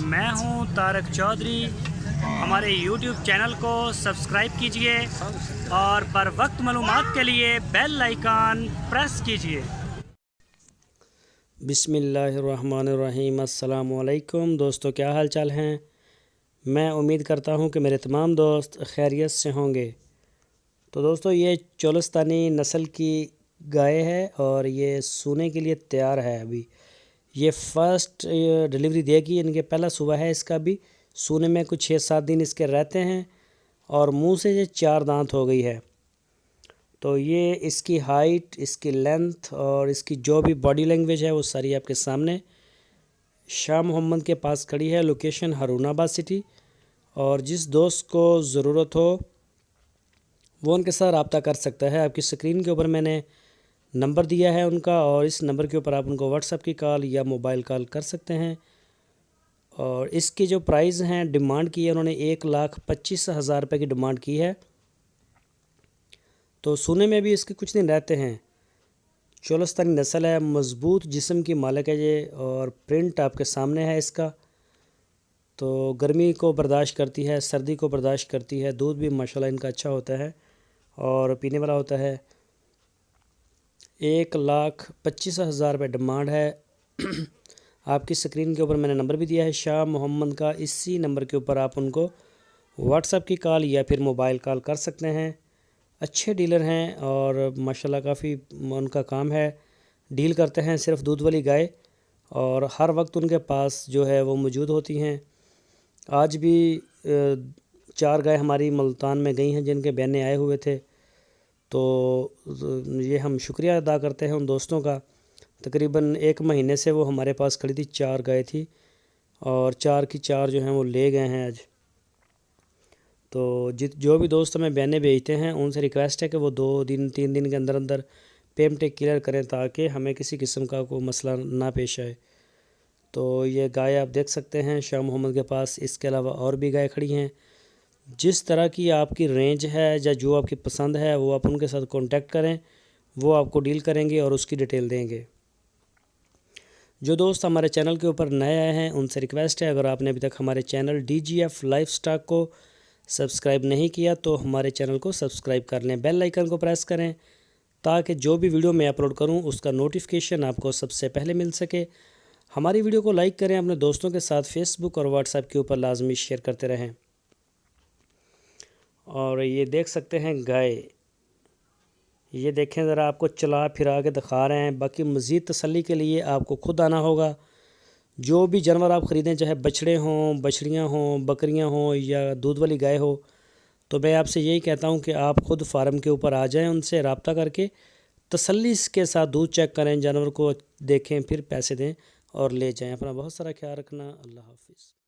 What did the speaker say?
मैं हूं तारक चौधरी। हमारे YouTube चैनल को सब्सक्राइब कीजिए और बर वक्त मालूमात के लिए बेल आइकन प्रेस कीजिए। बिस्मिल्लाहिर्रहमानिर्रहीम। अस्सलामु अलैकुम दोस्तों, क्या हाल चाल हैं। मैं उम्मीद करता हूं कि मेरे तमाम दोस्त खैरियत से होंगे। तो दोस्तों, ये चोलिस्तानी नस्ल की गाय है और ये सूने के लिए तैयार है। अभी ये फ़र्स्ट डिलीवरी देगी, इनके पहला सूबा है इसका। भी सूने में कुछ 6-7 दिन इसके रहते हैं और मुंह से ये 4 दांत हो गई है। तो ये इसकी हाइट, इसकी लेंथ और इसकी जो भी बॉडी लैंग्वेज है वो सारी आपके सामने। शाह मोहम्मद के पास खड़ी है, लोकेशन हारूनाबाद सिटी। और जिस दोस्त को ज़रूरत हो वो उनके साथ रब्ता कर सकता है। आपकी स्क्रीन के ऊपर मैंने नंबर दिया है उनका, और इस नंबर के ऊपर आप उनको व्हाट्सएप की कॉल या मोबाइल कॉल कर सकते हैं। और इसकी जो प्राइस हैं, डिमांड की है उन्होंने 1,25,000 रुपये की डिमांड की है। तो सूने में भी इसके कुछ दिन रहते हैं। चोलिस्तानी नस्ल है, मज़बूत जिस्म की मालिक है ये, और प्रिंट आपके सामने है इसका। तो गर्मी को बर्दाश्त करती है, सर्दी को बर्दाश्त करती है। दूध भी माशाल्लाह इनका अच्छा होता है और पीने वाला होता है। 1,25,000 रुपये डिमांड है। आपकी स्क्रीन के ऊपर मैंने नंबर भी दिया है शाह मोहम्मद का। इसी नंबर के ऊपर आप उनको व्हाट्सएप की कॉल या फिर मोबाइल कॉल कर सकते हैं। अच्छे डीलर हैं और माशाल्लाह काफ़ी उनका काम है। डील करते हैं सिर्फ दूध वाली गाय, और हर वक्त उनके पास जो है वो मौजूद होती हैं। आज भी 4 गाय हमारी मुल्तान में गई हैं जिनके बहने आए हुए थे। तो ये हम शुक्रिया अदा करते हैं उन दोस्तों का। तकरीबन 1 महीने से वो हमारे पास खड़ी थी, 4 गाय थी और 4 की 4 जो हैं वो ले गए हैं आज। तो जो भी दोस्त हमें बहनें भेजते हैं उनसे रिक्वेस्ट है कि वो 2 दिन 3 दिन के अंदर अंदर पेमेंट क्लियर करें, ताकि हमें किसी किस्म का कोई मसला ना पेश आए। तो ये गाय आप देख सकते हैं शाह मोहम्मद के पास। इसके अलावा और भी गाय खड़ी हैं। जिस तरह की आपकी रेंज है या जो आपकी पसंद है वो आप उनके साथ कांटेक्ट करें, वो आपको डील करेंगे और उसकी डिटेल देंगे। जो दोस्त हमारे चैनल के ऊपर नए आए हैं उनसे रिक्वेस्ट है, अगर आपने अभी तक हमारे चैनल DGF लाइफस्टाइल को सब्सक्राइब नहीं किया तो हमारे चैनल को सब्सक्राइब कर लें। बेल आइकन को प्रेस करें ताकि जो भी वीडियो मैं अपलोड करूं उसका नोटिफिकेशन आपको सबसे पहले मिल सके। हमारी वीडियो को लाइक करें, अपने दोस्तों के साथ फेसबुक और व्हाट्सएप के ऊपर लाजमी शेयर करते रहें। और ये देख सकते हैं गाय, ये देखें ज़रा, आपको चला फिरा के दिखा रहे हैं। बाकी मज़ीद तसल्ली के लिए आपको खुद आना होगा। जो भी जानवर आप ख़रीदें, चाहे बछड़े हों, बछड़ियाँ हों, बकरियाँ हों या दूध वाली गाय हो, तो मैं आपसे यही कहता हूं कि आप ख़ुद फार्म के ऊपर आ जाएं, उनसे रब्ता करके तसल्ली के साथ दूध चेक करें, जानवर को देखें, फिर पैसे दें और ले जाएं। अपना बहुत सारा ख्याल रखना। अल्लाह हाफ़िज़।